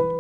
Hello,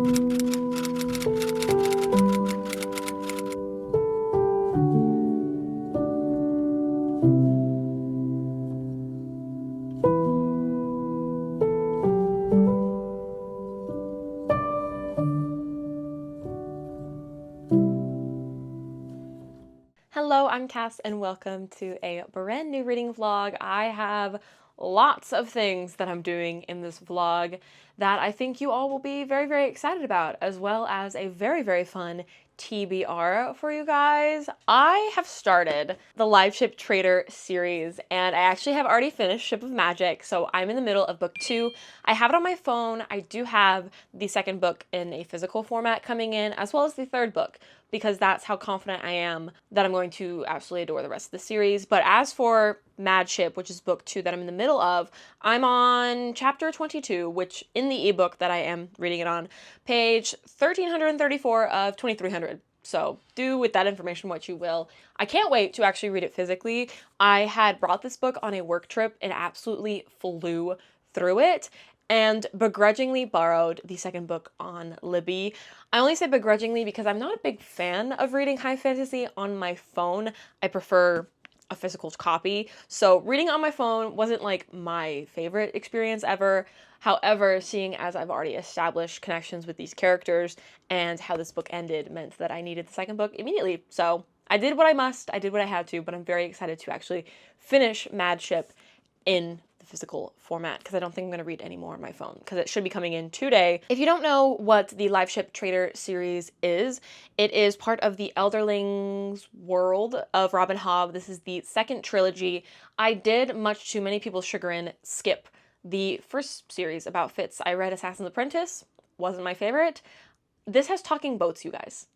I'm Cass and welcome to a brand new reading vlog. I have lots of things that I'm doing in this vlog that I think you all will be very, very excited about, as well as a very, very fun TBR for you guys. I have started the Live Ship Trader series and I actually have already finished Ship of Magic, so I'm in the middle of book 2. I have it on my phone. I do have the second book in a physical format coming in, as well as the third book, because that's how confident I am that I'm going to absolutely adore the rest of the series. But as for Mad Ship, which is book 2 that I'm in the middle of, I'm on chapter 22, which in the ebook that I am reading it on, page 1334 of 2300. So do with that information what you will. I can't wait to actually read it physically. I had brought this book on a work trip and absolutely flew through it, and begrudgingly borrowed the second book on Libby. I only say begrudgingly because I'm not a big fan of reading high fantasy on my phone. I prefer a physical copy. So reading on my phone wasn't like my favorite experience ever. However, seeing as I've already established connections with these characters and how this book ended meant that I needed the second book immediately. So I did what I must, I did what I had to, but I'm very excited to actually finish Mad Ship in the physical format because I don't think I'm going to read any more on my phone because it should be coming in today. If you don't know what the Live Ship Trader series is, it is part of the Elderlings world of Robin Hobb. This is the second trilogy. I did, much to many people's chagrin, skip the first series about Fitz. I read Assassin's Apprentice, wasn't my favorite. This has talking boats, you guys.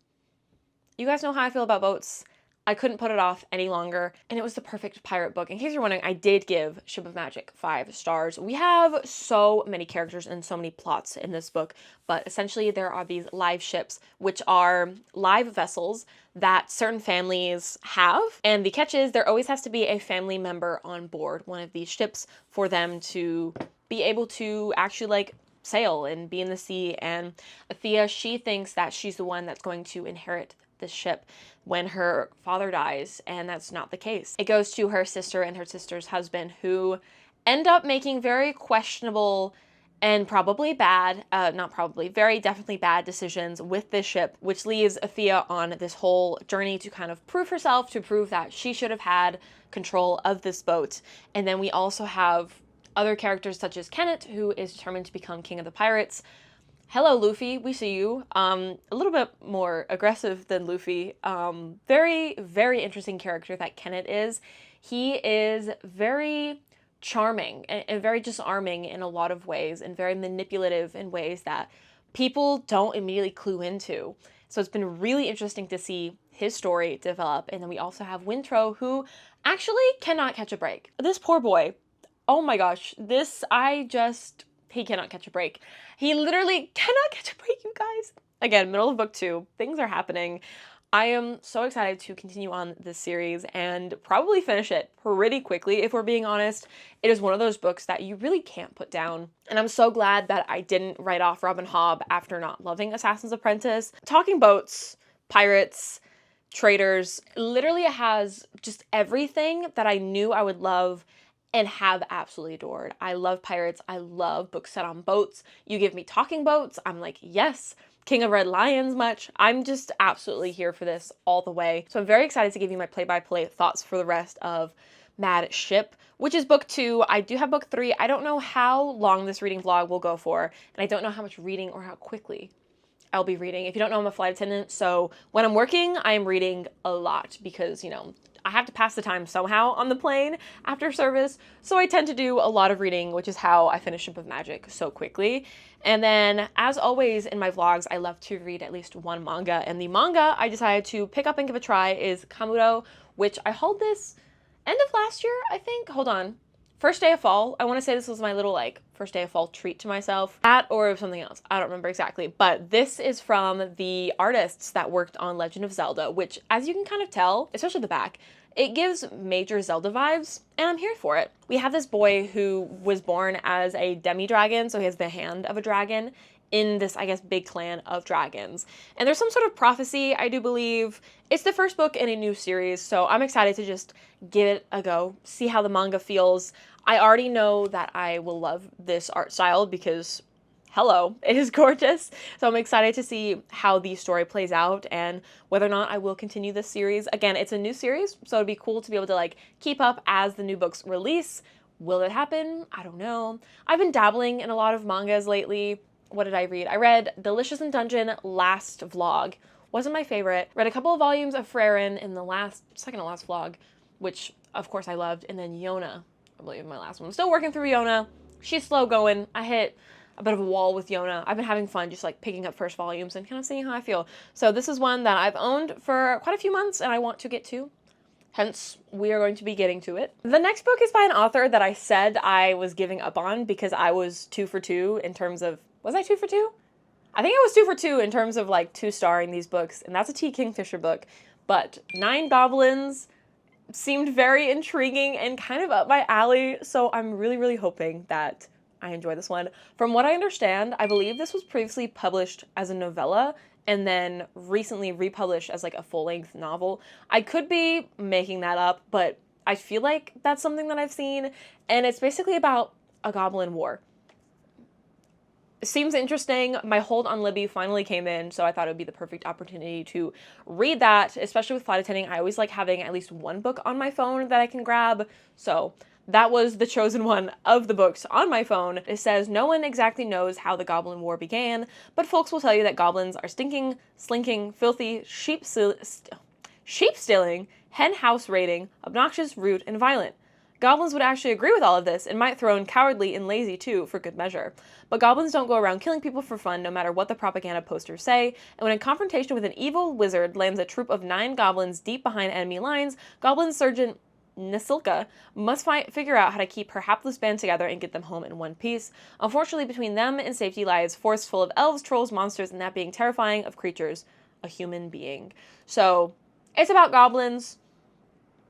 You guys know how I feel about boats. I couldn't put it off any longer, and it was the perfect pirate book. In case you're wondering, I did give Ship of Magic 5 stars. We have so many characters and so many plots in this book, but essentially there are these live ships, which are live vessels that certain families have, and the catch is there always has to be a family member on board one of these ships for them to be able to actually, like, sail and be in the sea. And Athea, she thinks that she's the one that's going to inherit this ship when her father dies, and that's not the case. It goes to her sister and her sister's husband, who end up making very questionable and probably bad, not probably, very definitely bad decisions with this ship, which leaves Athea on this whole journey to kind of prove herself, to prove that she should have had control of this boat. And then we also have other characters such as Kenneth, who is determined to become king of the pirates. Hello, Luffy, we see you. A little bit more aggressive than Luffy. Very, very interesting character that Kenneth is. He is very charming and very disarming in a lot of ways, and very manipulative in ways that people don't immediately clue into. So it's been really interesting to see his story develop. And then we also have Wintro, who actually cannot catch a break. This poor boy. Oh my gosh, he cannot catch a break. He literally cannot catch a break, you guys. Again, middle of book 2, things are happening. I am so excited to continue on this series and probably finish it pretty quickly, if we're being honest. It is one of those books that you really can't put down. And I'm so glad that I didn't write off Robin Hobb after not loving Assassin's Apprentice. Talking boats, pirates, traders, literally it has just everything that I knew I would love and have absolutely adored. I love pirates. I love books set on boats. You give me talking boats, I'm like, yes. King of Red Lions much. I'm just absolutely here for this all the way. So I'm very excited to give you my play-by-play thoughts for the rest of Mad Ship, which is book 2. I do have book 3. I don't know how long this reading vlog will go for, and I don't know how much reading or how quickly I'll be reading. If you don't know, I'm a flight attendant, so when I'm working, I'm reading a lot because, you know, I have to pass the time somehow on the plane after service, so I tend to do a lot of reading, which is how I finish Ship of Magic so quickly. And then, as always in my vlogs, I love to read at least one manga, and the manga I decided to pick up and give a try is Kamuro, which I hauled this end of last year, I think? Hold on. First day of fall. I want to say this was my little, like, first day of fall treat to myself. That or something else. I don't remember exactly. But this is from the artists that worked on Legend of Zelda, which, as you can kind of tell, especially the back, it gives major Zelda vibes, and I'm here for it. We have this boy who was born as a demi-dragon, so he has the hand of a dragon, in this, I guess, big clan of dragons. And there's some sort of prophecy, I do believe. It's the first book in a new series, so I'm excited to just give it a go, see how the manga feels. I already know that I will love this art style because, hello, it is gorgeous. So I'm excited to see how the story plays out and whether or not I will continue this series. Again, it's a new series, so it'd be cool to be able to like keep up as the new books release. Will it happen? I don't know. I've been dabbling in a lot of mangas lately. What did I read? I read Delicious in Dungeon last vlog. Wasn't my favorite. Read a couple of volumes of Freyrin in the second to last vlog, which of course I loved. And then Yona, I believe my last one. I'm still working through Yona. She's slow going. I hit a bit of a wall with Yona. I've been having fun just like picking up first volumes and kind of seeing how I feel. So this is one that I've owned for quite a few months and I want to get to. Hence, we are going to be getting to it. The next book is by an author that I said I was giving up on because I was 2 for 2 in terms of, was I 2 for 2? I think I was 2 for 2 in terms of like 2-starring these books, and that's a T. Kingfisher book. But 9 Goblins seemed very intriguing and kind of up my alley, so I'm really, really hoping that I enjoy this one. From what I understand, I believe this was previously published as a novella and then recently republished as like a full-length novel. I could be making that up, but I feel like that's something that I've seen, and it's basically about a goblin war. Seems interesting. My hold on Libby finally came in, so I thought it would be the perfect opportunity to read that, especially with flight attending. I always like having at least one book on my phone that I can grab, so that was the chosen one of the books on my phone. It says, no one exactly knows how the Goblin War began, but folks will tell you that goblins are stinking, slinking, filthy, sheep-stealing, hen-house raiding, obnoxious, rude, and violent. Goblins would actually agree with all of this and might throw in cowardly and lazy too, for good measure. But goblins don't go around killing people for fun no matter what the propaganda posters say, and when in confrontation with an evil wizard lands a troop of 9 goblins deep behind enemy lines, Goblin Sergeant Nasilka must figure out how to keep her hapless band together and get them home in one piece. Unfortunately, between them and safety lies a forest full of elves, trolls, monsters, and that being terrifying of creatures, a human being. So, it's about goblins.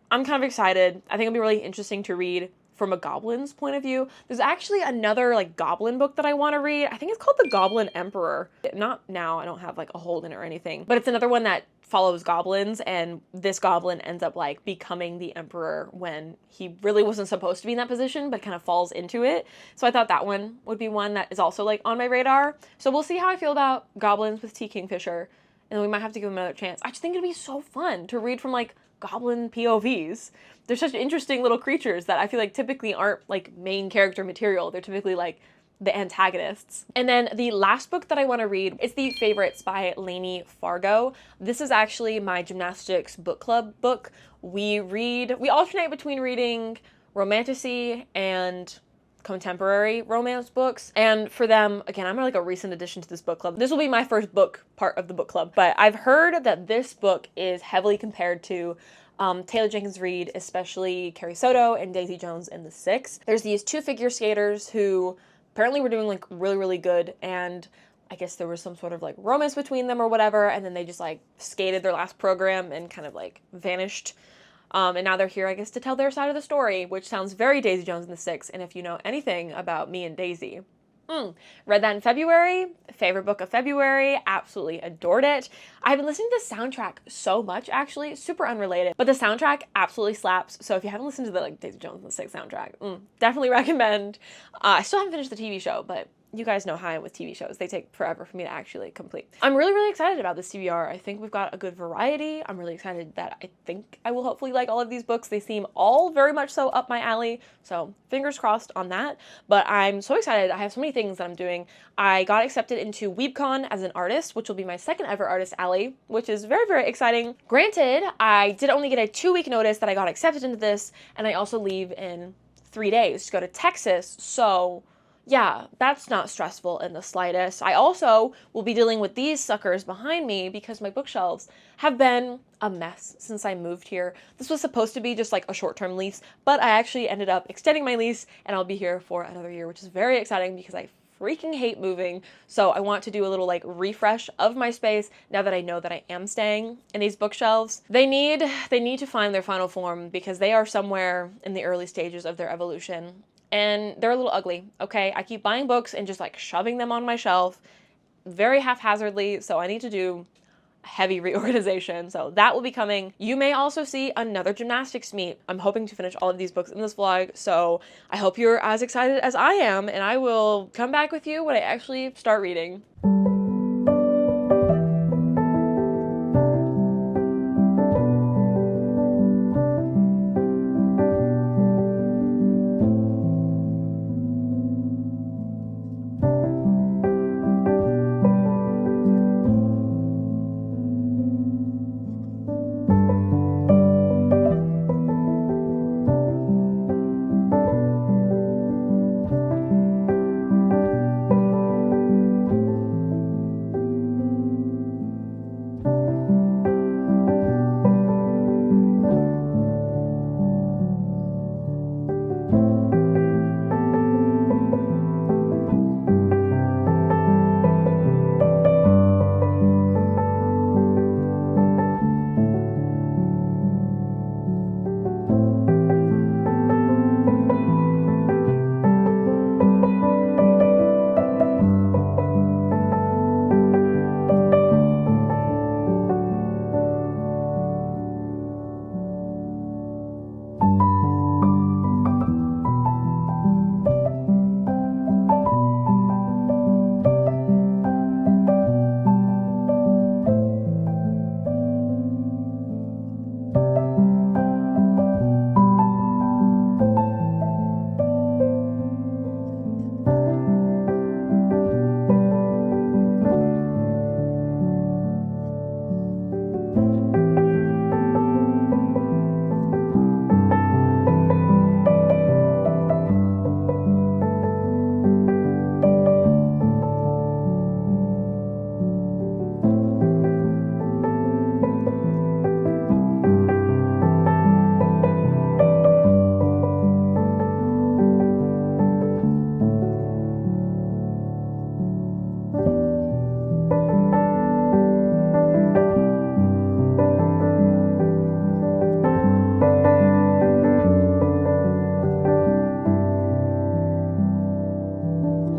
I'm kind of excited. I think it'll be really interesting to read from a goblin's point of view. There's actually another like goblin book that I want to read. I think it's called The Goblin Emperor. Not now, I don't have like a hold in it or anything, but it's another one that follows goblins, and this goblin ends up like becoming the emperor when he really wasn't supposed to be in that position, but kind of falls into it. So I thought that one would be one that is also like on my radar. So we'll see how I feel about goblins with T. Kingfisher, and we might have to give him another chance. I just think it'd be so fun to read from like goblin POVs. They're such interesting little creatures that I feel like typically aren't like main character material. They're typically like the antagonists. And then the last book that I want to read is The Favorites by Lainey Fargo. This is actually my gymnastics book club book. We alternate between reading romantasy and contemporary romance books. And for them, again, I'm like a recent addition to this book club. This will be my first book part of the book club, but I've heard that this book is heavily compared to Taylor Jenkins Reid, especially Carrie Soto and Daisy Jones and the Six. There's these 2 figure skaters who apparently were doing like really, really good, and I guess there was some sort of like romance between them or whatever, and then they just like skated their last program and kind of like vanished. And now they're here, I guess, to tell their side of the story, which sounds very Daisy Jones and the Six, and if you know anything about me and Daisy. Read that in February, favorite book of February, absolutely adored it. I've been listening to the soundtrack so much, actually, super unrelated, but the soundtrack absolutely slaps. So if you haven't listened to the like Daisy Jones and the Six soundtrack, definitely recommend. I still haven't finished the TV show, but you guys know how I am with TV shows. They take forever for me to actually complete. I'm really, really excited about this TBR. I think we've got a good variety. I'm really excited that I think I will hopefully like all of these books. They seem all very much so up my alley, so fingers crossed on that. But I'm so excited. I have so many things that I'm doing. I got accepted into Weebcon as an artist, which will be my second ever artist alley, which is very, very exciting. Granted, I did only get a 2-week notice that I got accepted into this, and I also leave in 3 days to go to Texas, so yeah, that's not stressful in the slightest. I also will be dealing with these suckers behind me because my bookshelves have been a mess since I moved here. This was supposed to be just like a short-term lease, but I actually ended up extending my lease and I'll be here for another year, which is very exciting because I freaking hate moving. So I want to do a little like refresh of my space now that I know that I am staying in these bookshelves. They need to find their final form because they are somewhere in the early stages of their evolution. And they're a little ugly, okay? I keep buying books and just like shoving them on my shelf, very haphazardly, so I need to do heavy reorganization. So that will be coming. You may also see another gymnastics meet. I'm hoping to finish all of these books in this vlog, so I hope you're as excited as I am, and I will come back with you when I actually start reading.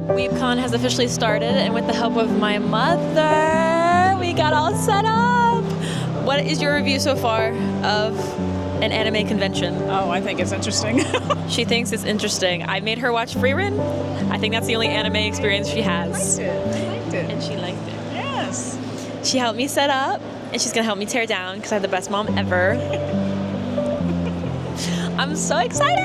Weebcon has officially started, and with the help of my mother, we got all set up. What is your review so far of an anime convention? Oh, I think it's interesting. She thinks it's interesting. I made her watch Freerun. I think that's the only anime experience she has. I liked it. And she liked it. Yes. She helped me set up, and she's gonna help me tear down because I have the best mom ever. I'm so excited!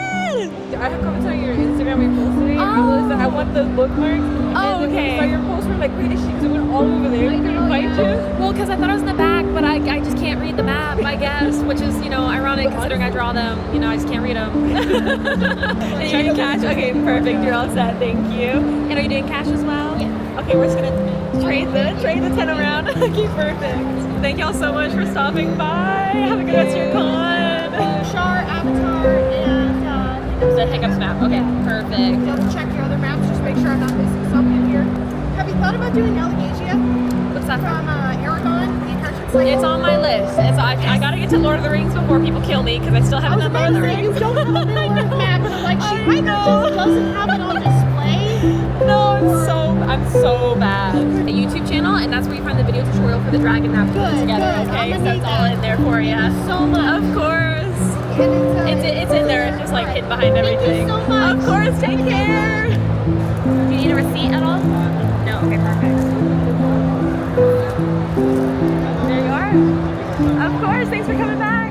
I have comments on your Instagram we posted it. I realized that I want those bookmarks. Oh, and okay. So your posts were like pretty chic, so it went all over there. Did you invite you? Well, because I thought it was in the back, but I just can't read the map, I guess, which is, ironic considering I draw them. I just can't read them. And you're doing cash? Okay, perfect. You're all set. Thank you. And are you doing cash as well? Yeah. Okay, we're just going to trade the 10 around. Okay, perfect. Thank y'all so much for stopping by. Have a good rest of your con. Char, Avatar, and The Hiccups map. Okay, perfect. double check your other maps, just make sure I'm not missing something here. Have you thought about doing Alagasia What's that from Aragon? The Immersion Cycle? It's on my list. I gotta get to Lord of the Rings before people kill me because I still haven't done Lord of the Rings. You don't have a Lord map, but like she kind of just doesn't have it on display. No, I'm so bad. A YouTube channel, and that's where you find the video tutorial for the dragon map Good, together. good. Okay, I'm so gonna it's need all that. in there for you. So much. Of course. And It's in there. It's just like hidden behind Thank everything. you so much. Of course. Take care. Do you need a receipt at all? No. Okay, perfect. There you are. Of course. Thanks for coming back.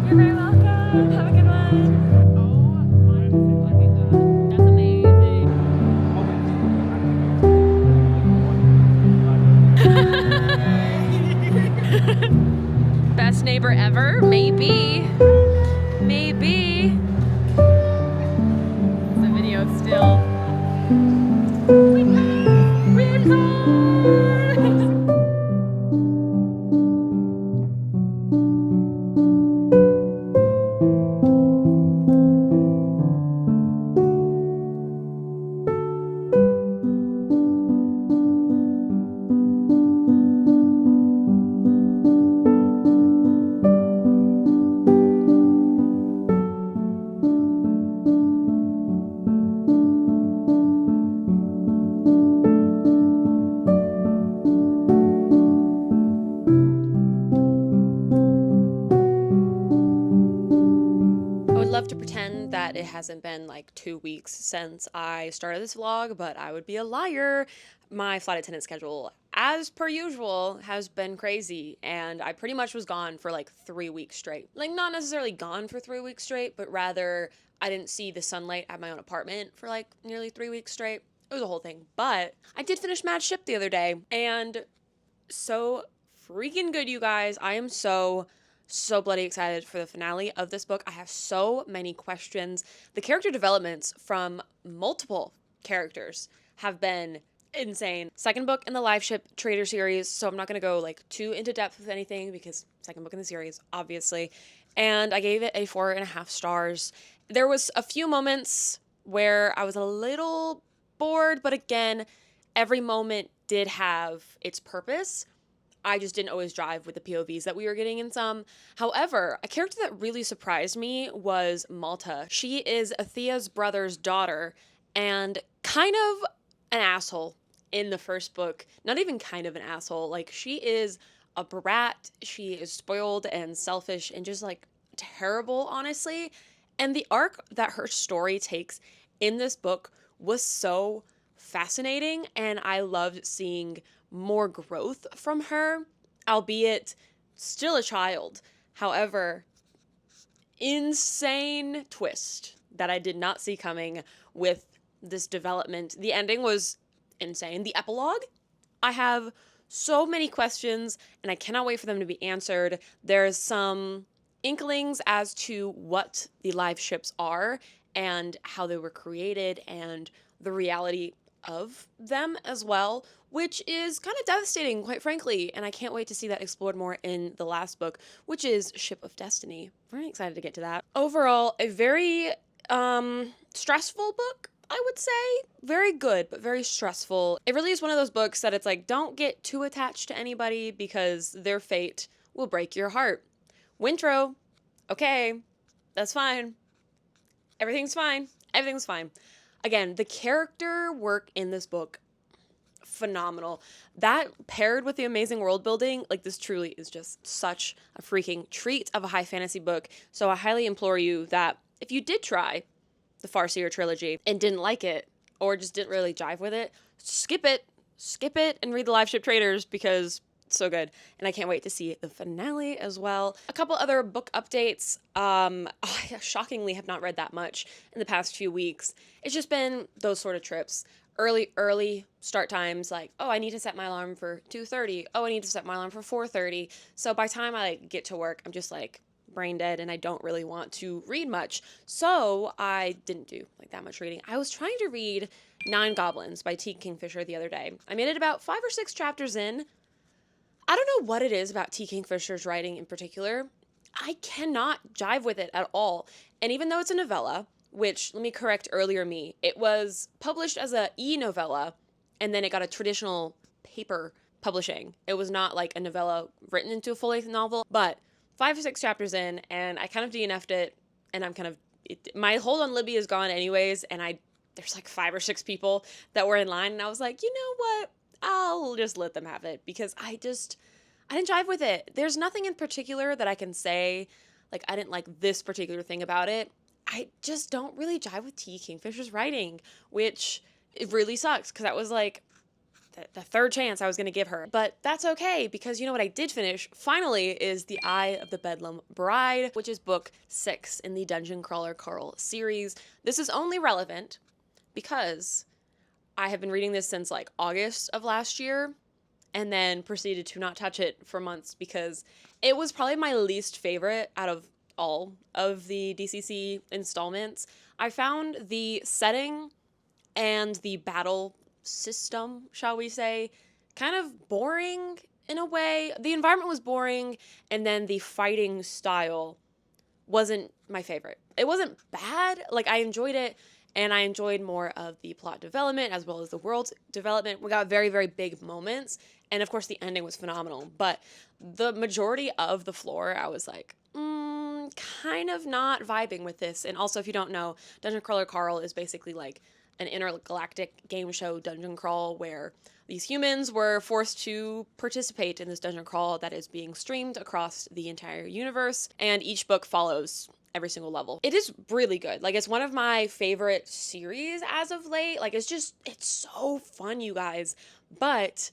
You're very welcome. Have a good one. see. The video still. Love to pretend that it hasn't been like 2 weeks since I started this vlog, but I would be a liar. My flight attendant schedule, as per usual, has been crazy, and I pretty much was gone for like 3 weeks straight. Like, not necessarily gone for 3 weeks straight, but rather I didn't see the sunlight at my own apartment for like nearly 3 weeks straight. It was a whole thing. But I did finish Mad Ship the other day, and so freaking good, you guys. I am so bloody excited for the finale of this book. I have so many questions. The character developments from multiple characters have been insane. Second book in the Live Ship Trader series, so I'm not going to go like too into depth with anything because second book in the series, obviously. And I gave it a 4.5 stars. There was a few moments where I was a little bored, but again, every moment did have its purpose. I just didn't always drive with the POVs that we were getting in some. However, a character that really surprised me was Malta. She is Athea's brother's daughter and kind of an asshole in the first book. Not even kind of an asshole. Like, she is a brat. She is spoiled and selfish and just like terrible, honestly. And the arc that her story takes in this book was so fascinating, and I loved seeing more growth from her, albeit still a child. However, insane twist that I did not see coming with this development. The ending was insane. The epilogue, I have so many questions, and I cannot wait for them to be answered. There's some inklings as to what the live ships are and how they were created and the reality of them as well, which is kind of devastating, quite frankly, and I can't wait to see that explored more in the last book, which is Ship of Destiny. Very excited to get to that. Overall, a very stressful book, I would say. Very good, but very stressful. It really is one of those books that it's like, don't get too attached to anybody because their fate will break your heart. Wintro, okay, that's fine. Everything's fine. Everything's fine. Again, the character work in this book, phenomenal. That paired with the amazing world building, like, this truly is just such a freaking treat of a high fantasy book. So I highly implore you that if you did try the Farseer trilogy and didn't like it, or just didn't really jive with it, skip it and read the Live Ship Traders because it's so good. And I can't wait to see the finale as well. A couple other book updates. I shockingly have not read that much in the past few weeks. It's just been those sort of trips. Early start times, like, oh, I need to set my alarm for 2:30. Oh, I need to set my alarm for 4:30. So by the time I get to work, I'm just like brain dead and I don't really want to read much. So I didn't do like that much reading. I was trying to read 9 Goblins by T. Kingfisher the other day. I made it about 5 or 6 chapters in. I don't know what it is about T. Kingfisher's writing in particular. I cannot jive with it at all. And even though it's a novella, which, let me correct earlier me, it was published as a e-novella, and then it got a traditional paper publishing. It was not like a novella written into a full-length novel, but 5 or 6 chapters in, and I kind of DNF'd it, and I'm kind of, my hold on Libby is gone anyways, and there's like 5 or 6 people that were in line, and I was like, you know what? I'll just let them have it because I didn't jive with it. There's nothing in particular that I can say, like, I didn't like this particular thing about it. I just don't really jive with T. Kingfisher's writing, which it really sucks because that was like the third chance I was going to give her. But that's okay because you know what I did finish finally is The Eye of the Bedlam Bride, which is book 6 in the Dungeon Crawler Carl series. This is only relevant because I have been reading this since like August of last year and then proceeded to not touch it for months because it was probably my least favorite out of all of the DCC installments. I found the setting and the battle system, shall we say, kind of boring in a way. The environment was boring, and then the fighting style wasn't my favorite. It wasn't bad. Like, I enjoyed it, and I enjoyed more of the plot development as well as the world development. We got very, very big moments, and of course the ending was phenomenal. But the majority of the floor, I was like, kind of not vibing with this. And also, if you don't know, Dungeon Crawler Carl is basically like an intergalactic game show dungeon crawl where these humans were forced to participate in this dungeon crawl that is being streamed across the entire universe, and each book follows every single level. It is really good. Like, it's one of my favorite series as of late. Like, it's so fun, you guys. But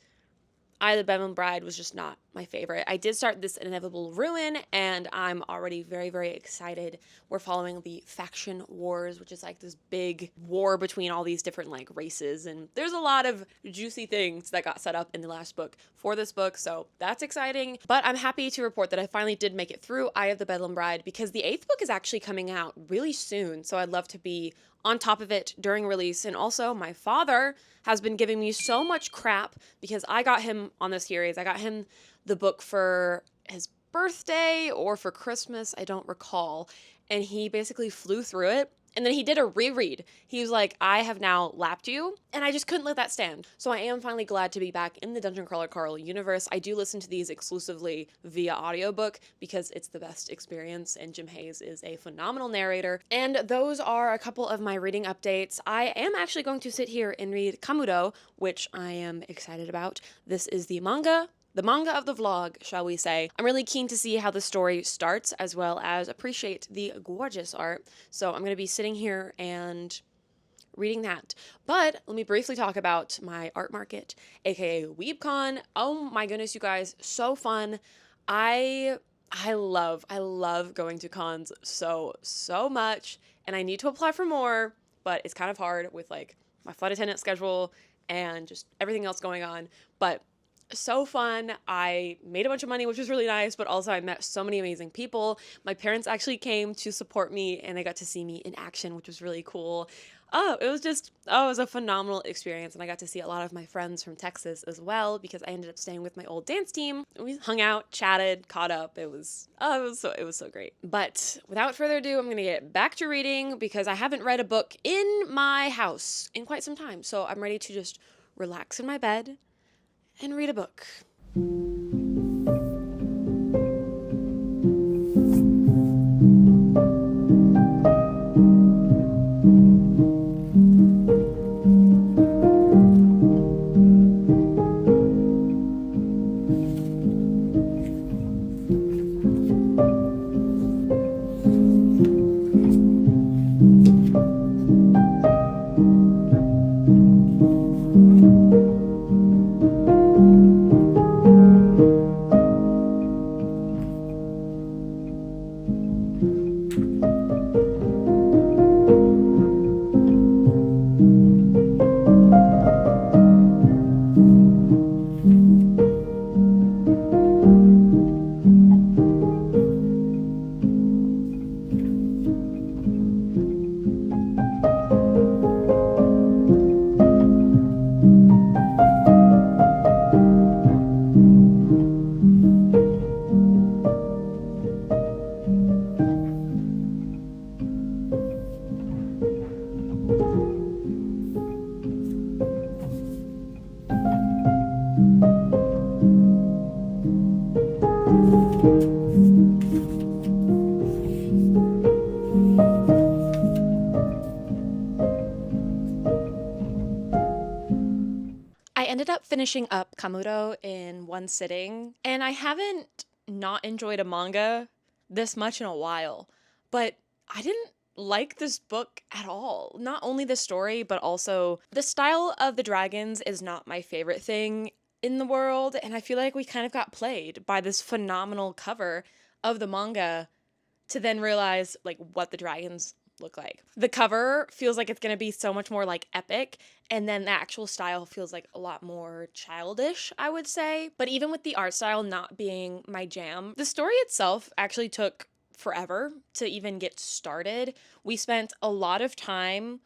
I, the Bedlam Bride, was just not my favorite. I did start This Inevitable Ruin, and I'm already very, very excited. We're following the faction wars, which is like this big war between all these different like races, and there's a lot of juicy things that got set up in the last book for this book, so that's exciting. But I'm happy to report that I finally did make it through Eye of the Bedlam Bride, because the 8th book is actually coming out really soon, so I'd love to be on top of it during release. And also, my father has been giving me so much crap because I got him on this series. I got him the book for his birthday or for Christmas, I don't recall. And he basically flew through it. And then he did a reread. He was like, I have now lapped you. And I just couldn't let that stand. So I am finally glad to be back in the Dungeon Crawler Carl universe. I do listen to these exclusively via audiobook because it's the best experience, and Jim Hayes is a phenomenal narrator. And those are a couple of my reading updates. I am actually going to sit here and read Kamudo, which I am excited about. This is the manga of the vlog, shall we say. I'm really keen to see how the story starts, as well as appreciate the gorgeous art. So I'm going to be sitting here and reading that. But let me briefly talk about my art market, aka Weebcon. Oh my goodness, you guys, so fun. I love going to cons so much, and I need to apply for more, but it's kind of hard with like my flight attendant schedule and just everything else going on. But so fun. I made a bunch of money, which was really nice, but also I met so many amazing people. My parents actually came to support me, and they got to see me in action, which was really cool. It was a phenomenal experience, and I got to see a lot of my friends from Texas as well, because I ended up staying with my old dance team. We hung out, chatted, caught up. It was so great. But without further ado, I'm gonna get back to reading, because I haven't read a book in my house in quite some time. So I'm ready to just relax in my bed and read a book. I ended up finishing up Kamudo in one sitting, and I haven't not enjoyed a manga this much in a while, but I didn't like this book at all. Not only the story, but also the style of the dragons is not my favorite thing in the world, and I feel like we kind of got played by this phenomenal cover of the manga to then realize like what the dragons look like. The cover feels like it's going to be so much more like epic, and then the actual style feels like a lot more childish, I would say. But even with the art style not being my jam, the story itself actually took forever to even get started. We spent a lot of time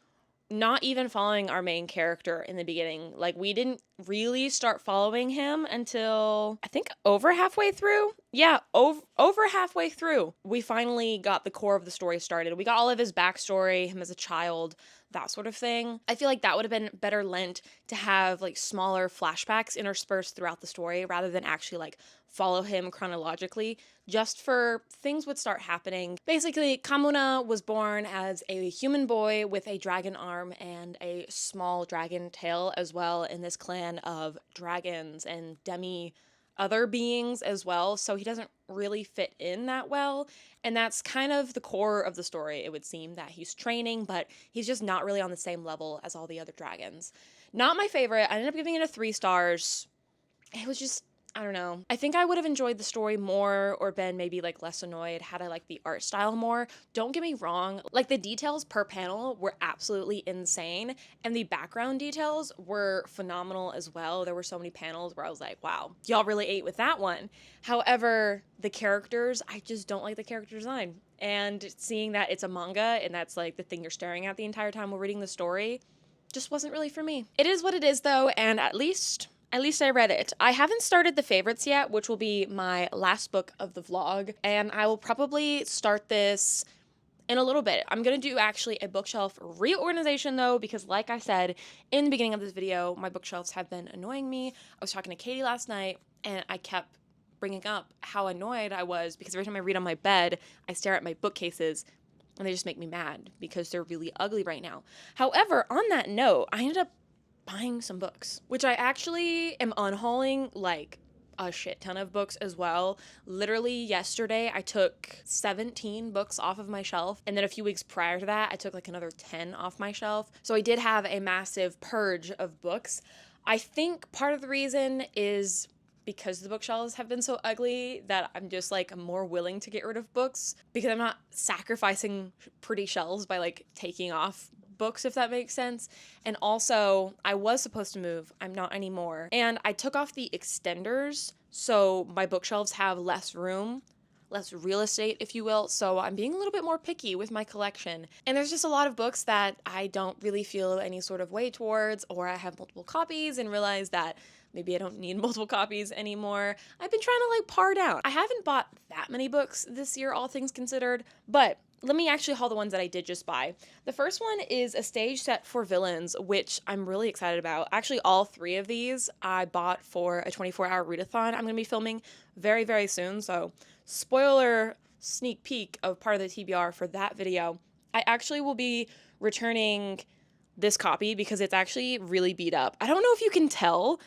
not even following our main character in the beginning. Like, we didn't really start following him until I think over halfway through. Yeah, over halfway through. We finally got the core of the story started. We got all of his backstory, him as a child, that sort of thing. I feel like that would have been better lent to have like smaller flashbacks interspersed throughout the story rather than actually like follow him chronologically, just for things would start happening. Basically, Kamuna was born as a human boy with a dragon arm and a small dragon tail as well in this clan of dragons and other beings as well, so he doesn't really fit in that well, and that's kind of the core of the story. It would seem that he's training, but he's just not really on the same level as all the other dragons. Not my favorite. I ended up giving it a 3 stars. It was just, I don't know. I think I would have enjoyed the story more or been maybe like less annoyed had I liked the art style more. Don't get me wrong, like the details per panel were absolutely insane and the background details were phenomenal as well. There were so many panels where I was like, wow, y'all really ate with that one. However, the characters, I just don't like the character design. And seeing that it's a manga and that's like the thing you're staring at the entire time while reading the story just wasn't really for me. It is what it is though, and at least I read it. I haven't started the favorites yet, which will be my last book of the vlog, and I will probably start this in a little bit. I'm going to do actually a bookshelf reorganization though, because like I said in the beginning of this video, my bookshelves have been annoying me. I was talking to Katie last night, and I kept bringing up how annoyed I was because every time I read on my bed, I stare at my bookcases, and they just make me mad because they're really ugly right now. However, on that note, I ended up buying some books, which I actually am unhauling like a shit ton of books as well. Literally yesterday I took 17 books off of my shelf, and then a few weeks prior to that I took like another 10 off my shelf. So I did have a massive purge of books. I think part of the reason is because the bookshelves have been so ugly that I'm just like more willing to get rid of books because I'm not sacrificing pretty shelves by like taking off books, if that makes sense. And also, I was supposed to move. I'm not anymore. And I took off the extenders, so my bookshelves have less room, less real estate, if you will. So I'm being a little bit more picky with my collection. And there's just a lot of books that I don't really feel any sort of way towards, or I have multiple copies and realize that maybe I don't need multiple copies anymore. I've been trying to like par down. I haven't bought that many books this year, all things considered, but let me actually haul the ones that I did just buy. The first one is a stage set for villains, which I'm really excited about. Actually, all 3 of these I bought for a 24-hour readathon I'm going to be filming very, very soon. So spoiler sneak peek of part of the TBR for that video. I actually will be returning this copy because it's actually really beat up. I don't know if you can tell,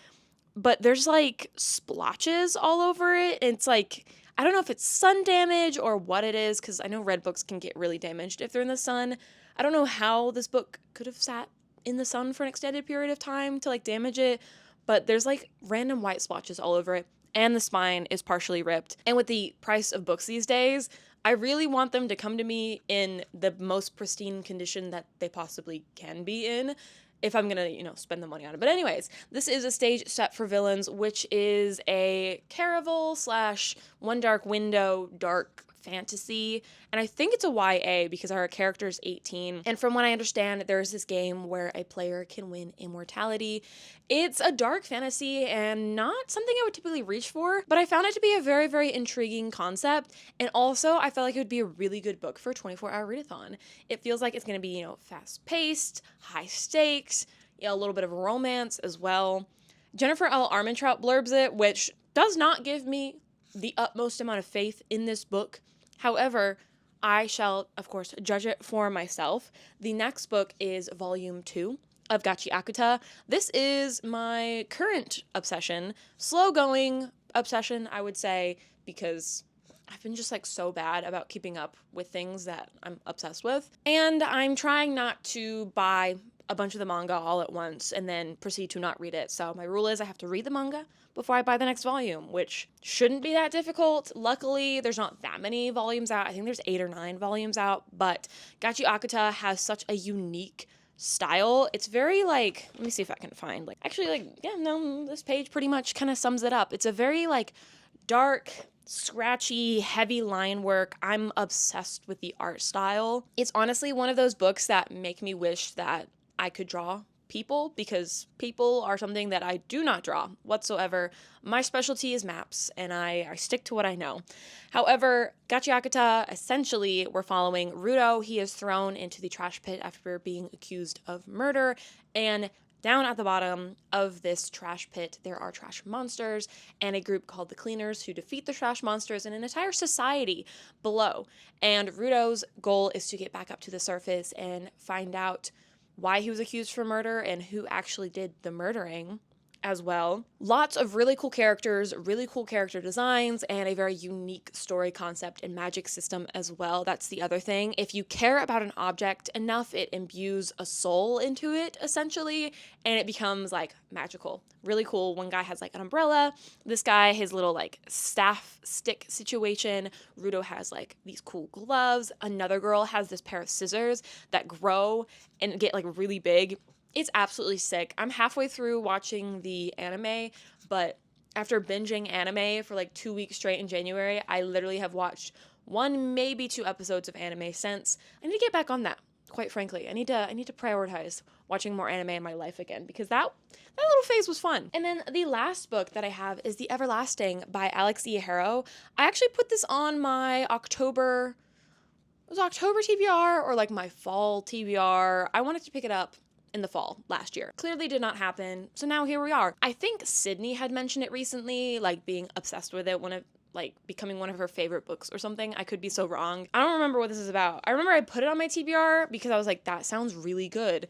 but there's like splotches all over it. And it's like, I don't know if it's sun damage or what it is, because I know red books can get really damaged if they're in the sun. I don't know how this book could have sat in the sun for an extended period of time to like damage it, but there's like random white splotches all over it, and the spine is partially ripped. And with the price of books these days, I really want them to come to me in the most pristine condition that they possibly can be in, if I'm gonna, spend the money on it. But anyways, this is a stage set for villains, which is a Caraval / One Dark Window dark fantasy, and I think it's a YA because our character is 18, and from what I understand, there's this game where a player can win immortality. It's a dark fantasy and not something I would typically reach for, but I found it to be a very, very intriguing concept, and also I felt like it would be a really good book for a 24-hour readathon. It feels like it's going to be, fast-paced, high stakes, a little bit of romance as well. Jennifer L. Armentrout blurbs it, which does not give me the utmost amount of faith in this book. However, I shall, of course, judge it for myself. The next book is Volume 2 of Gachi Akuta. This is my current obsession. Slow-going obsession, I would say, because I've been just like so bad about keeping up with things that I'm obsessed with. And I'm trying not to buy a bunch of the manga all at once and then proceed to not read it. So my rule is I have to read the manga before I buy the next volume, which shouldn't be that difficult. Luckily, there's not that many volumes out. I think there's 8 or 9 volumes out, but Gachi Akuta has such a unique style. It's very like, let me see if I can find this page pretty much kind of sums it up. It's a very like dark, scratchy, heavy line work. I'm obsessed with the art style. It's honestly one of those books that make me wish that I could draw people, because people are something that I do not draw whatsoever. My specialty is maps, and I stick to what I know. However, Gachiakata, essentially, we're following Rudo. He is thrown into the trash pit after being accused of murder, and down at the bottom of this trash pit, there are trash monsters and a group called the Cleaners who defeat the trash monsters and an entire society below. And Rudo's goal is to get back up to the surface and find out why he was accused for murder and who actually did the murdering as well. Lots of really cool characters, really cool character designs, and a very unique story concept and magic system as well. That's the other thing. If you care about an object enough, it imbues a soul into it, essentially, and it becomes, like, magical. Really cool. One guy has, like, an umbrella. This guy, his little, like, staff stick situation. Rudo has, like, these cool gloves. Another girl has this pair of scissors that grow and get, like, really big. It's absolutely sick. I'm halfway through watching the anime, but after binging anime for like 2 weeks straight in January, I literally have watched 1, maybe 2 episodes of anime since. I need to get back on that, quite frankly. I need to prioritize watching more anime in my life again, because that little phase was fun. And then the last book that I have is The Everlasting by Alex E. Harrow. I actually put this on my October TBR or like my fall TBR. I wanted to pick it up in the fall last year. Clearly did not happen, so now here we are. I think Sydney had mentioned it recently, like being obsessed with it, becoming one of her favorite books or something. I could be so wrong. I don't remember what this is about. I remember I put it on my TBR because I was like, that sounds really good.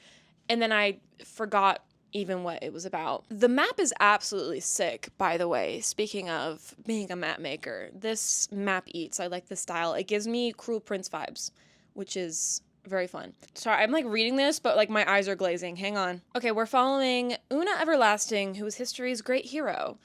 And then I forgot even what it was about. The map is absolutely sick, by the way. Speaking of being a map maker, this map eats. I like the style. It gives me Cruel Prince vibes, which is very fun. Sorry, I'm like reading this, but like my eyes are glazing. Hang on. Okay, we're following Una Everlasting, who was history's great hero.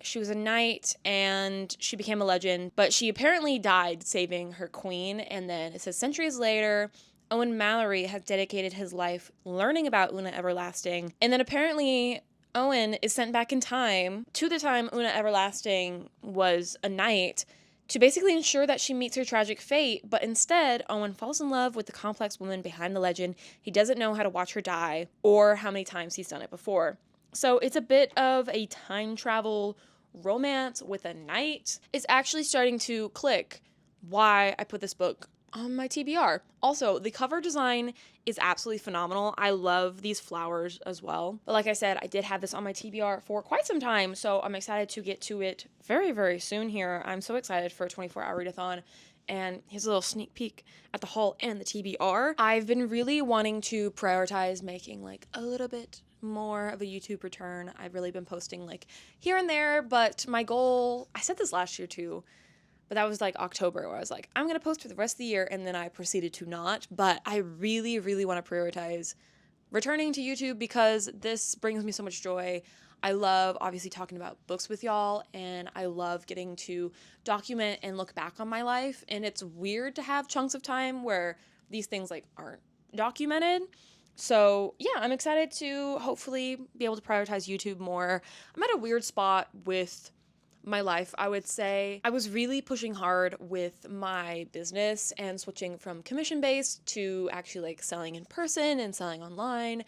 She was a knight and she became a legend, but she apparently died saving her queen. And then it says centuries later, Owen Mallory has dedicated his life learning about Una Everlasting. And then apparently Owen is sent back in time to the time Una Everlasting was a knight to basically ensure that she meets her tragic fate, but instead, Owen falls in love with the complex woman behind the legend. He doesn't know how to watch her die, or how many times he's done it before. So it's a bit of a time travel romance with a knight. It's actually starting to click why I put this book on my TBR. Also, the cover design is absolutely phenomenal. I love these flowers as well. But like I said, I did have this on my TBR for quite some time, so I'm excited to get to it very, very soon here. I'm so excited for a 24-hour readathon. And here's a little sneak peek at the haul and the TBR. I've been really wanting to prioritize making like a little bit more of a YouTube return. I've really been posting like here and there, but my goal, I said this last year too, but that was like October where I was like, I'm going to post for the rest of the year, and then I proceeded to not. But I really, really want to prioritize returning to YouTube because this brings me so much joy. I love obviously talking about books with y'all, and I love getting to document and look back on my life. And it's weird to have chunks of time where these things like aren't documented. So yeah, I'm excited to hopefully be able to prioritize YouTube more. I'm at a weird spot with my life, I would say. I was really pushing hard with my business and switching from commission-based to actually like selling in person and selling online.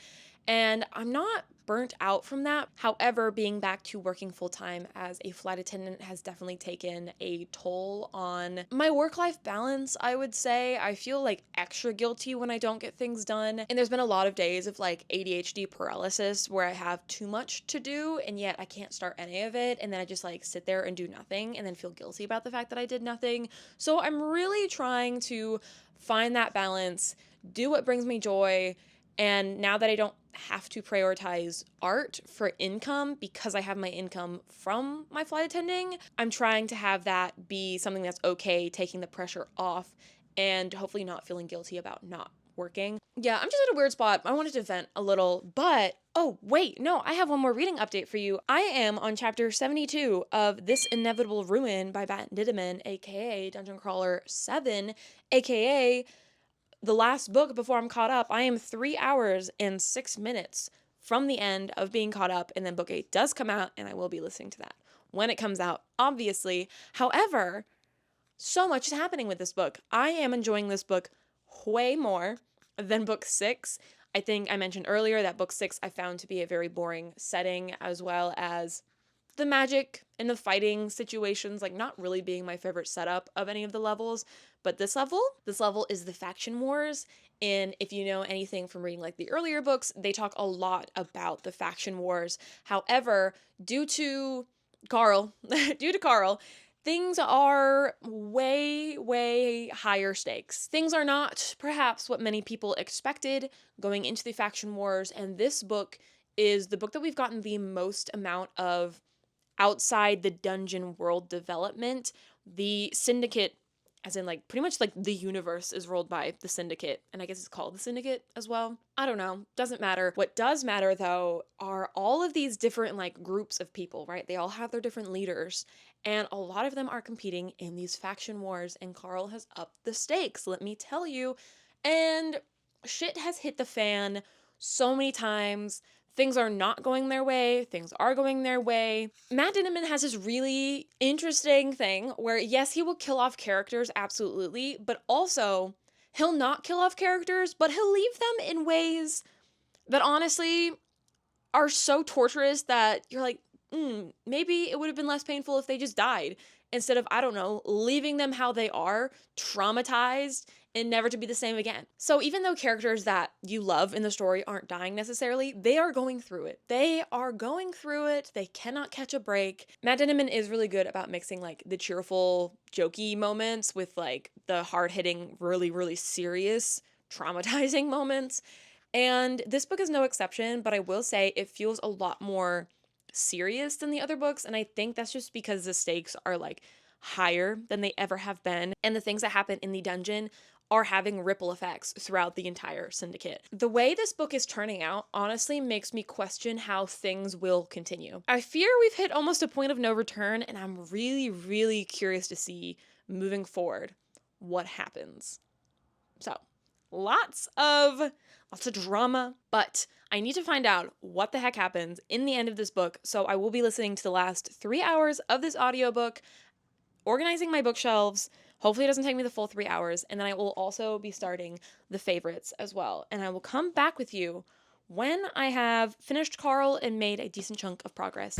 And I'm not burnt out from that. However, being back to working full-time as a flight attendant has definitely taken a toll on my work-life balance, I would say. I feel like extra guilty when I don't get things done. And there's been a lot of days of like ADHD paralysis where I have too much to do and yet I can't start any of it. And then I just like sit there and do nothing and then feel guilty about the fact that I did nothing. So I'm really trying to find that balance, do what brings me joy. And now that I don't have to prioritize art for income because I have my income from my flight attending, I'm trying to have that be something that's okay, taking the pressure off and hopefully not feeling guilty about not working. Yeah, I'm just at a weird spot. I wanted to vent a little, but oh, wait, no, I have one more reading update for you. I am on chapter 72 of This Inevitable Ruin by Matt Nideman, aka Dungeon Crawler 7, aka the last book before I'm caught up. I am 3 hours and 6 minutes from the end of being caught up, and then book 8 does come out, and I will be listening to that when it comes out, obviously. However, so much is happening with this book. I am enjoying this book way more than book 6. I think I mentioned earlier that book 6 I found to be a very boring setting, as well as the magic and the fighting situations, like not really being my favorite setup of any of the levels. But this level is the faction wars. And if you know anything from reading like the earlier books, they talk a lot about the faction wars. However, due to Carl, things are way, way higher stakes. Things are not perhaps what many people expected going into the faction wars, and this book is the book that we've gotten the most amount of outside the dungeon world development. The Syndicate, as in like pretty much like the universe is ruled by the Syndicate, and I guess it's called the Syndicate as well. I don't know, doesn't matter. What does matter though are all of these different like groups of people, right? They all have their different leaders, and a lot of them are competing in these faction wars, and Carl has upped the stakes, let me tell you. And shit has hit the fan so many times. Things are not going their way, things are going their way. Matt Dinniman has this really interesting thing where, yes, he will kill off characters, absolutely, but also he'll not kill off characters, but he'll leave them in ways that honestly are so torturous that you're like, maybe it would have been less painful if they just died, instead of, I don't know, leaving them how they are, traumatized and never to be the same again. So even though characters that you love in the story aren't dying necessarily, they are going through it. They are going through it. They cannot catch a break. Matt Dinniman is really good about mixing like the cheerful, jokey moments with like the hard-hitting, really, really serious, traumatizing moments. And this book is no exception, but I will say it feels a lot more serious than the other books, and I think that's just because the stakes are like higher than they ever have been, and the things that happen in the dungeon are having ripple effects throughout the entire syndicate. The way this book is turning out honestly makes me question how things will continue. I fear we've hit almost a point of no return, and I'm really, really curious to see moving forward what happens. So, lots of drama, but I need to find out what the heck happens in the end of this book, so I will be listening to the last 3 hours of this audiobook, organizing my bookshelves. Hopefully it doesn't take me the full 3 hours, and then I will also be starting the favorites as well, and I will come back with you when I have finished Carl and made a decent chunk of progress.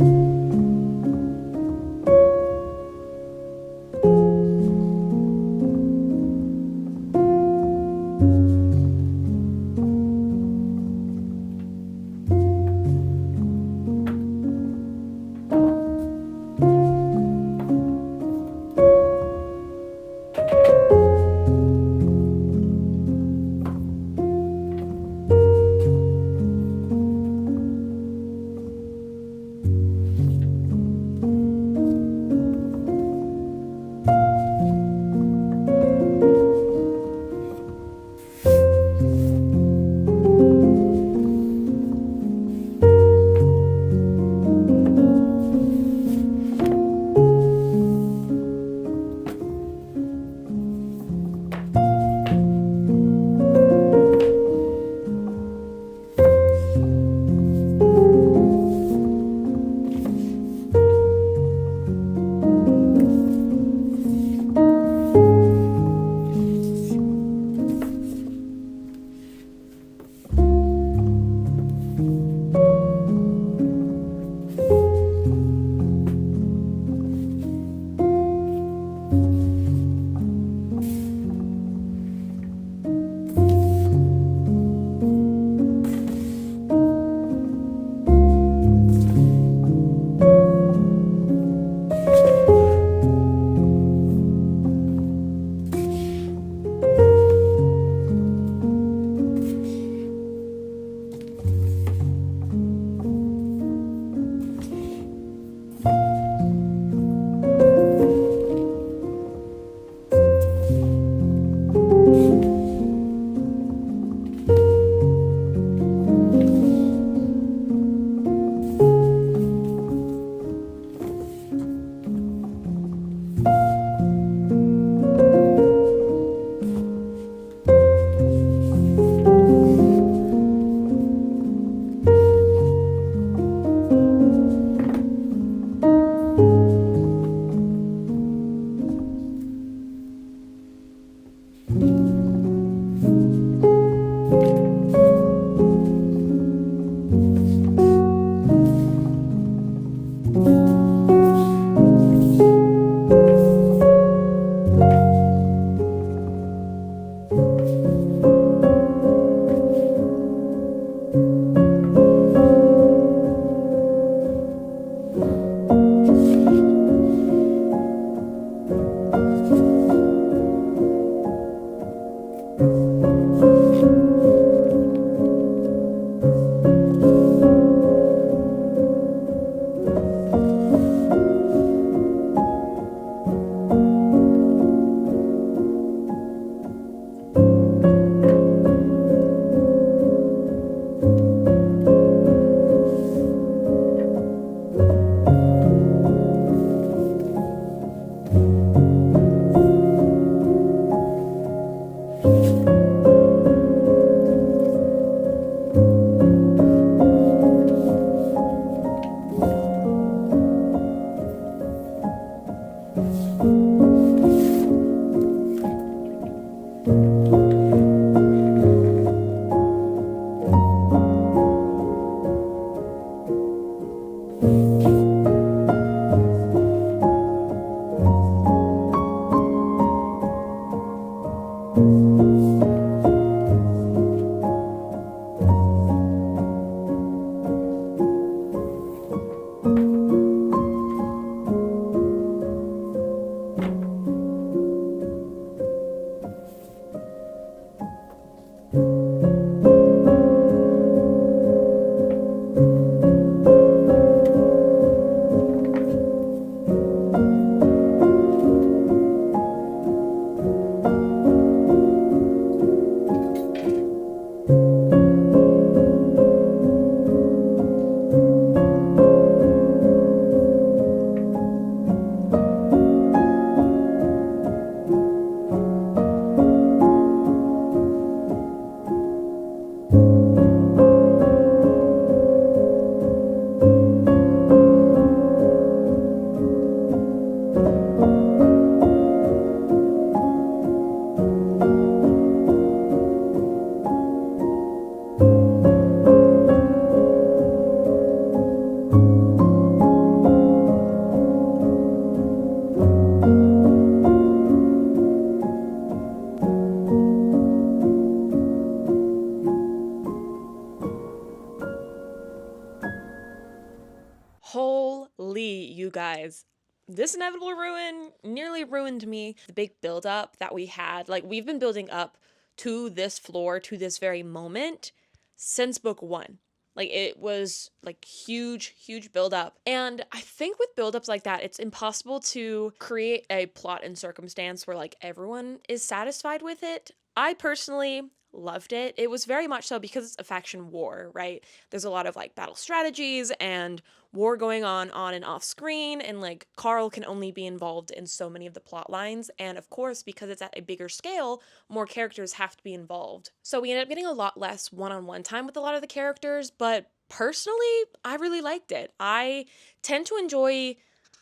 golly, you guys, this inevitable ruin nearly ruined me. The big buildup that we had, like, we've been building up to this floor, to this very moment, since book 1. Like, it was, like, huge, huge buildup. And I think with buildups like that, it's impossible to create a plot and circumstance where, like, everyone is satisfied with it. I personally loved it. It was very much so because it's a faction war, right? There's a lot of, like, battle strategies and war going on and off screen, and, like, Carl can only be involved in so many of the plot lines, and of course, because it's at a bigger scale, more characters have to be involved. So we ended up getting a lot less one-on-one time with a lot of the characters, but personally, I really liked it. I tend to enjoy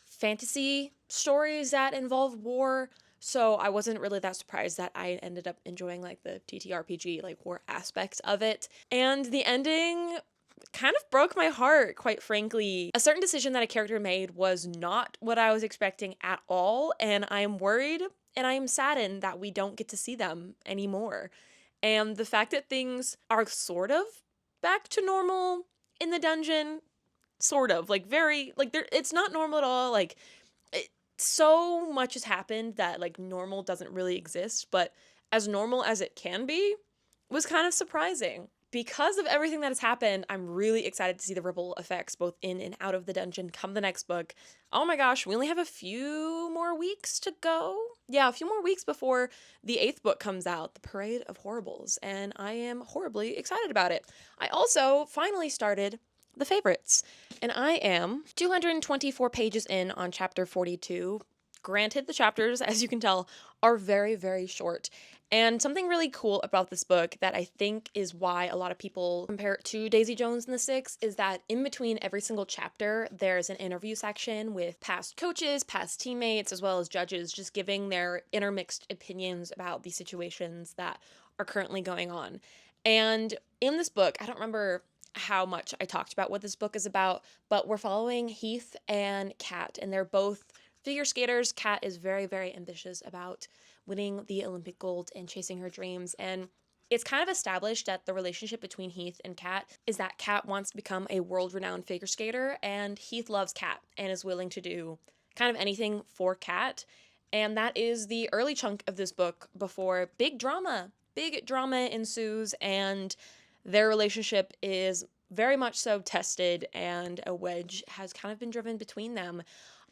fantasy stories that involve war, so I wasn't really that surprised that I ended up enjoying, like, the TTRPG, like, war aspects of it. And the ending kind of broke my heart, quite frankly. A certain decision that a character made was not what I was expecting at all, and I am worried and I am saddened that we don't get to see them anymore. And the fact that things are sort of back to normal in the dungeon, sort of, like, very, like, it's not normal at all, like, so much has happened that, like, normal doesn't really exist, but as normal as it can be was kind of surprising. Because of everything that has happened, I'm really excited to see the ripple effects both in and out of the dungeon come the next book. Oh my gosh, we only have a few more weeks to go. Yeah, a few more weeks before the 8th book comes out, The Parade of Horribles, and I am horribly excited about it. I also finally started The Favorites, and I am 224 pages in on chapter 42. Granted, the chapters, as you can tell, are very, very short. And something really cool about this book that I think is why a lot of people compare it to Daisy Jones and the Six is that in between every single chapter, there's an interview section with past coaches, past teammates, as well as judges, just giving their intermixed opinions about the situations that are currently going on. And in this book, I don't remember how much I talked about what this book is about, but we're following Heath and Kat, and they're both figure skaters. Kat is very, very ambitious about winning the Olympic gold and chasing her dreams, and it's kind of established that the relationship between Heath and Kat is that Kat wants to become a world-renowned figure skater, and Heath loves Kat and is willing to do kind of anything for Kat, and that is the early chunk of this book before big drama ensues, and their relationship is very much so tested, and a wedge has kind of been driven between them.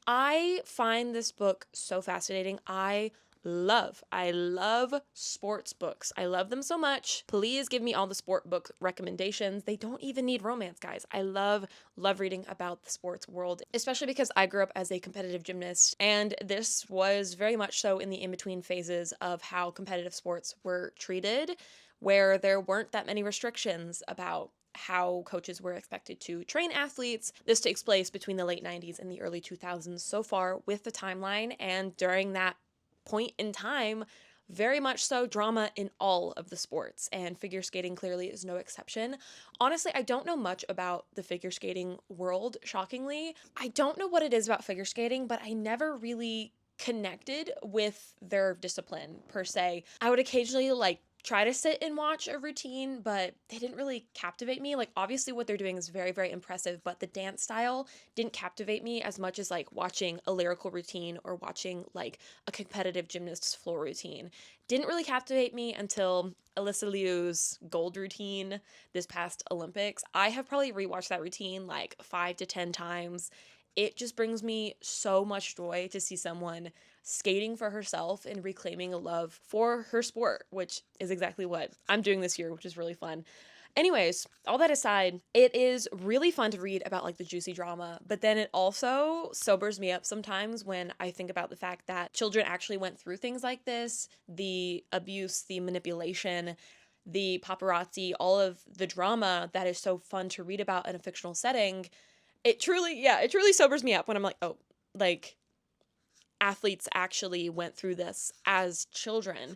I find this book so fascinating. I love sports books. I love them so much. Please give me all the sport book recommendations. They don't even need romance, guys. I love reading about the sports world, especially because I grew up as a competitive gymnast, and this was very much so in the in-between phases of how competitive sports were treated, where there weren't that many restrictions about how coaches were expected to train athletes. This takes place between the late 90s and the early 2000s so far with the timeline, and during that point in time, very much so drama in all of the sports, and figure skating clearly is no exception. Honestly, I don't know much about the figure skating world, shockingly. I don't know what it is about figure skating, but I never really connected with their discipline per se. I would occasionally try to sit and watch a routine, but they didn't really captivate me. Like, obviously what they're doing is very, very impressive, but the dance style didn't captivate me as much as watching a lyrical routine or watching a competitive gymnast's floor routine. Didn't really captivate me until Alyssa Liu's gold routine this past Olympics. I have probably rewatched that routine 5 to 10 times. It just brings me so much joy to see someone skating for herself and reclaiming a love for her sport, which is exactly what I'm doing this year, which is really fun. Anyways, all that aside, it is really fun to read about the juicy drama, but then it also sobers me up sometimes when I think about the fact that children actually went through things like this, the abuse, the manipulation, the paparazzi, all of the drama that is so fun to read about in a fictional setting. It truly sobers me up when I'm athletes actually went through this as children.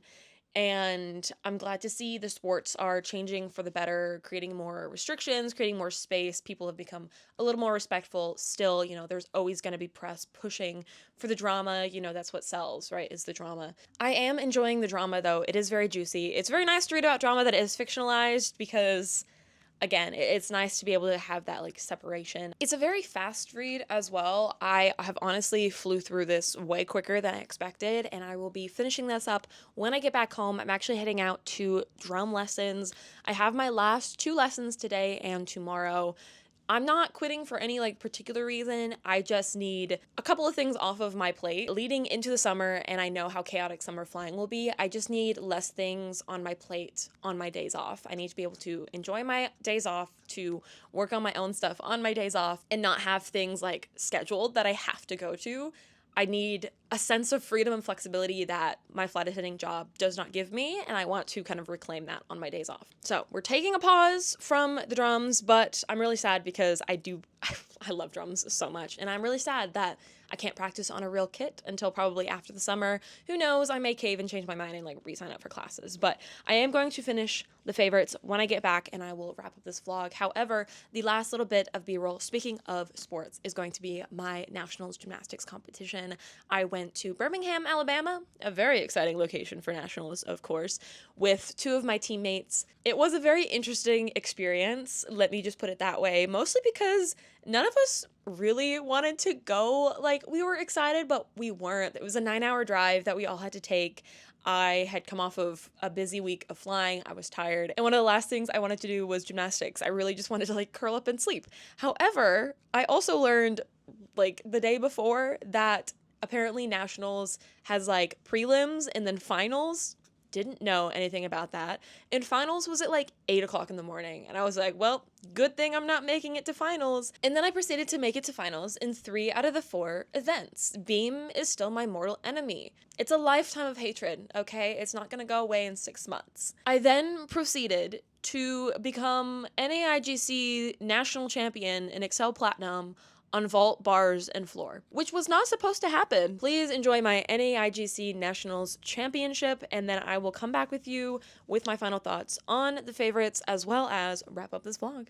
And I'm glad to see the sports are changing for the better, creating more restrictions, creating more space. People have become a little more respectful. Still, there's always going to be press pushing for the drama. That's what sells, right, is the drama. I am enjoying the drama, though. It is very juicy. It's very nice to read about drama that is fictionalized because again, it's nice to be able to have that like separation. It's a very fast read as well. I have honestly flew through this way quicker than I expected, and I will be finishing this up when I get back home. I'm actually heading out to drum lessons. I have my last 2 lessons today and tomorrow. I'm not quitting for any like particular reason. I just need a couple of things off of my plate leading into the summer, and I know how chaotic summer flying will be. I just need less things on my plate on my days off. I need to be able to enjoy my days off, to work on my own stuff on my days off, and not have things like scheduled that I have to go to. I need a sense of freedom and flexibility that my flight attending job does not give me, and I want to kind of reclaim that on my days off. So we're taking a pause from the drums, but I'm really sad because I love drums so much, and I'm really sad that I can't practice on a real kit until probably after the summer. Who knows, I may cave and change my mind and like re-sign up for classes, but I am going to finish the favorites when I get back, and I will wrap up this vlog. However, the last little bit of B-roll, speaking of sports, is going to be my nationals gymnastics competition. I went to Birmingham, Alabama, a very exciting location for nationals, of course, with 2 of my teammates. It was a very interesting experience, let me just put it that way, mostly because none of us really wanted to go. Like, we were excited, but we weren't. It was a 9-hour drive that we all had to take. I had come off of a busy week of flying. I was tired. And one of the last things I wanted to do was gymnastics. I really just wanted to like curl up and sleep. However, I also learned like the day before that apparently nationals has like prelims and then finals. Didn't know anything about that. And finals was at like 8 o'clock in the morning. And I was like, well, good thing I'm not making it to finals. And then I proceeded to make it to finals in 3 out of the 4 events. Beam is still my mortal enemy. It's a lifetime of hatred, okay? It's not gonna go away in 6 months. I then proceeded to become NAIGC national champion in Excel Platinum on vault, bars, and floor, which was not supposed to happen. Please enjoy my NAIGC Nationals Championship, and then I will come back with you with my final thoughts on the favorites, as well as wrap up this vlog.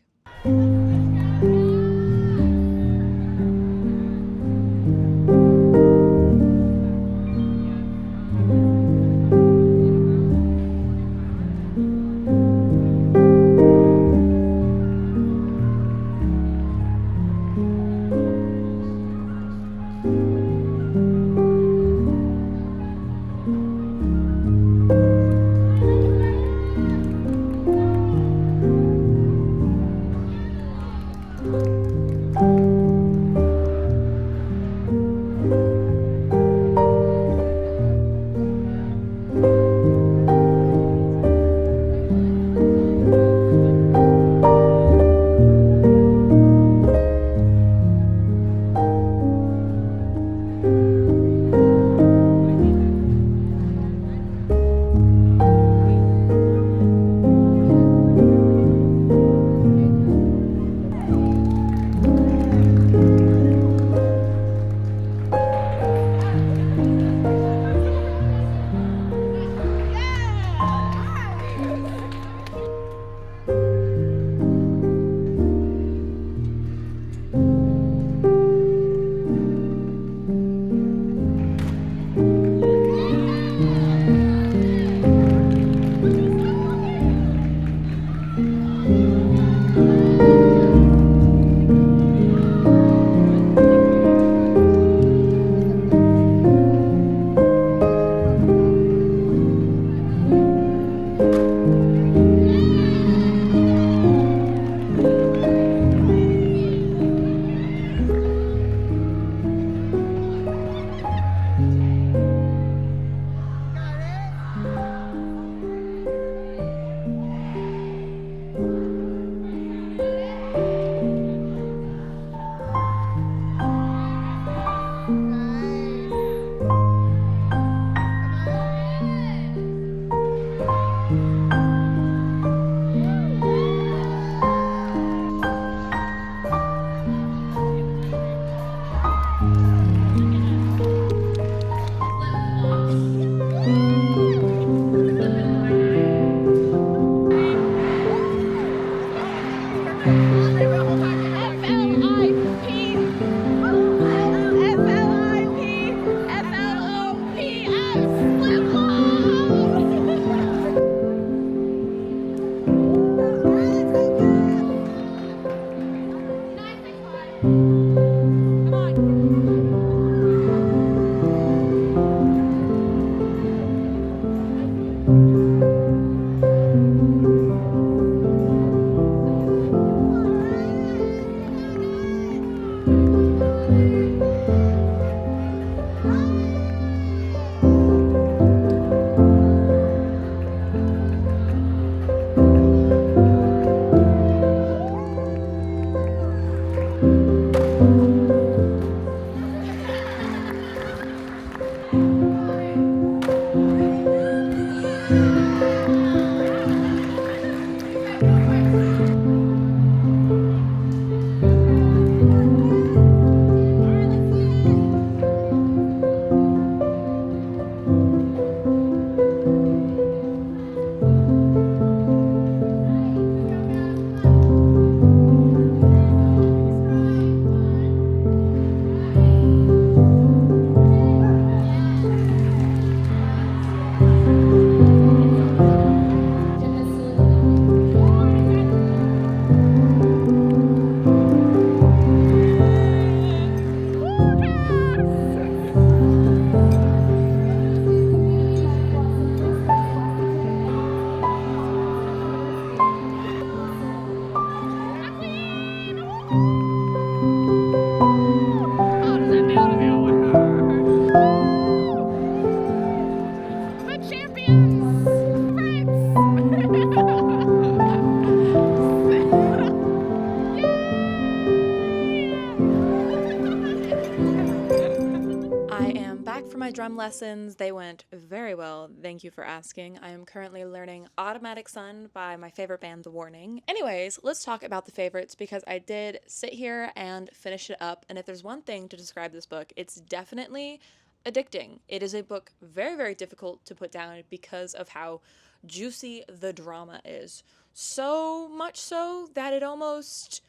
drum lessons, they went very well. Thank you for asking. I am currently learning Automatic Sun by my favorite band, The Warning. Anyways, let's talk about the favorites because I did sit here and finish it up. And if there's one thing to describe this book, it's definitely addicting. It is a book very, very difficult to put down because of how juicy the drama is. So much so that it almost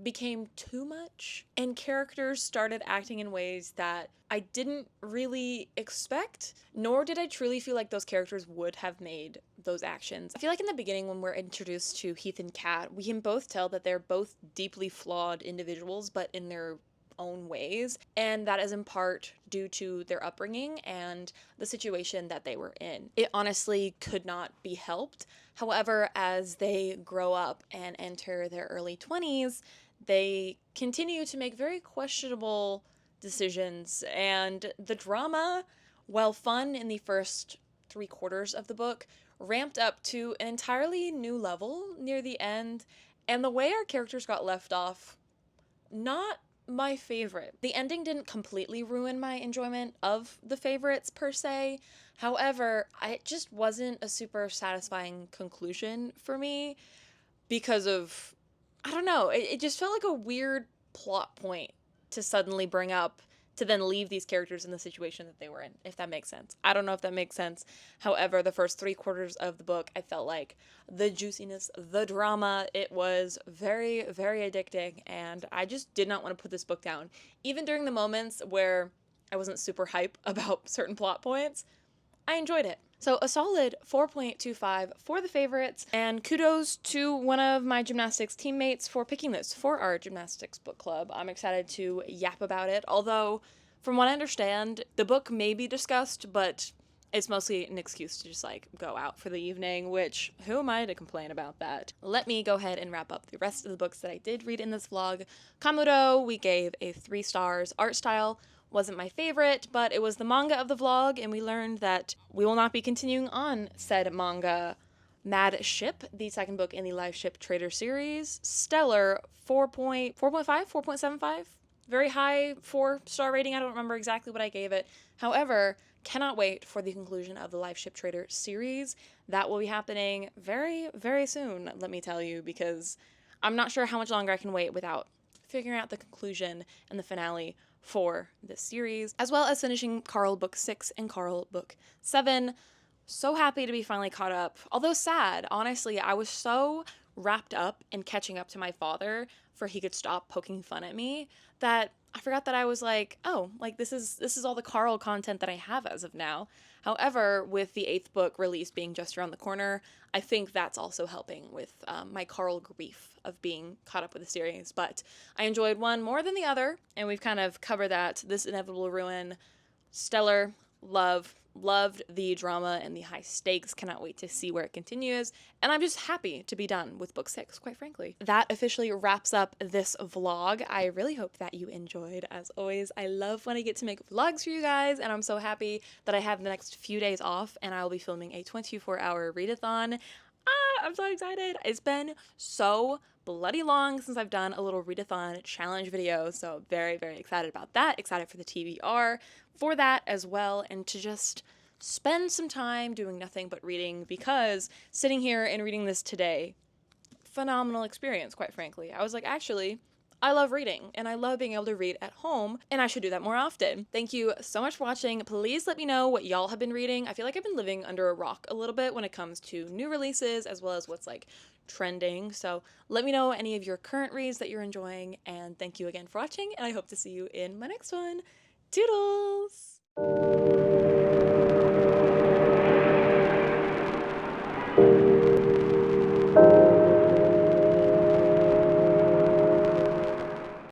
became too much, and characters started acting in ways that I didn't really expect, nor did I truly feel like those characters would have made those actions. I feel like in the beginning when we're introduced to Heath and Kat, we can both tell that they're both deeply flawed individuals, but in their own ways, and that is in part due to their upbringing and the situation that they were in. It honestly could not be helped. However, as they grow up and enter their early 20s, they continue to make very questionable decisions, and the drama, while fun in the first 3/4 of the book, ramped up to an entirely new level near the end, and the way our characters got left off, not my favorite. The ending didn't completely ruin my enjoyment of the favorites per se. However, it just wasn't a super satisfying conclusion for me because of, I don't know, it just felt like a weird plot point to suddenly bring up to then leave these characters in the situation that they were in, if that makes sense. I don't know if that makes sense. However, the first 3/4 of the book, I felt like the juiciness, the drama, it was very, very addicting, and I just did not want to put this book down. Even during the moments where I wasn't super hype about certain plot points, I enjoyed it. So a solid 4.25 for the favorites, and kudos to one of my gymnastics teammates for picking this for our gymnastics book club. I'm excited to yap about it, although from what I understand, the book may be discussed, but it's mostly an excuse to just like go out for the evening, which who am I to complain about that? Let me go ahead and wrap up the rest of the books that I did read in this vlog. Kamuro, we gave a 3 stars. Art style wasn't my favorite, but it was the manga of the vlog, and we learned that we will not be continuing on said manga. Mad Ship, the second book in the Live Ship Trader series. Stellar, 4.5, 4.75. Very high 4-star rating. I don't remember exactly what I gave it. However, cannot wait for the conclusion of the Live Ship Trader series. That will be happening very, very soon, let me tell you, because I'm not sure how much longer I can wait without figuring out the conclusion and the finale for this series, as well as finishing Carl Book 6 and Carl Book 7. So happy to be finally caught up, although sad. Honestly, I was so wrapped up in catching up to my father for he could stop poking fun at me that I forgot that I was like, oh, like this is all the Carl content that I have as of now. However, with the 8th book release being just around the corner, I think that's also helping with my Carl grief of being caught up with the series. But I enjoyed one more than the other, and we've kind of covered that. This Inevitable Ruin, stellar, loved the drama and the high stakes. Cannot wait to see where it continues, and I'm just happy to be done with book 6, quite frankly. That officially wraps up this vlog. I really hope that you enjoyed. As always, I love when I get to make vlogs for you guys, and I'm so happy that I have the next few days off and I will be filming a 24-hour readathon. I'm so excited. It's been so bloody long since I've done a little readathon challenge video, so very, very excited about that. Excited for the TBR for that as well, and to just spend some time doing nothing but reading, because sitting here and reading this today, phenomenal experience, quite frankly. I was like, actually, I love reading, and I love being able to read at home, and I should do that more often. Thank you so much for watching. Please let me know what y'all have been reading. I feel like I've been living under a rock a little bit when it comes to new releases, as well as what's like trending. So let me know any of your current reads that you're enjoying, and thank you again for watching, and I hope to see you in my next one. Toodles!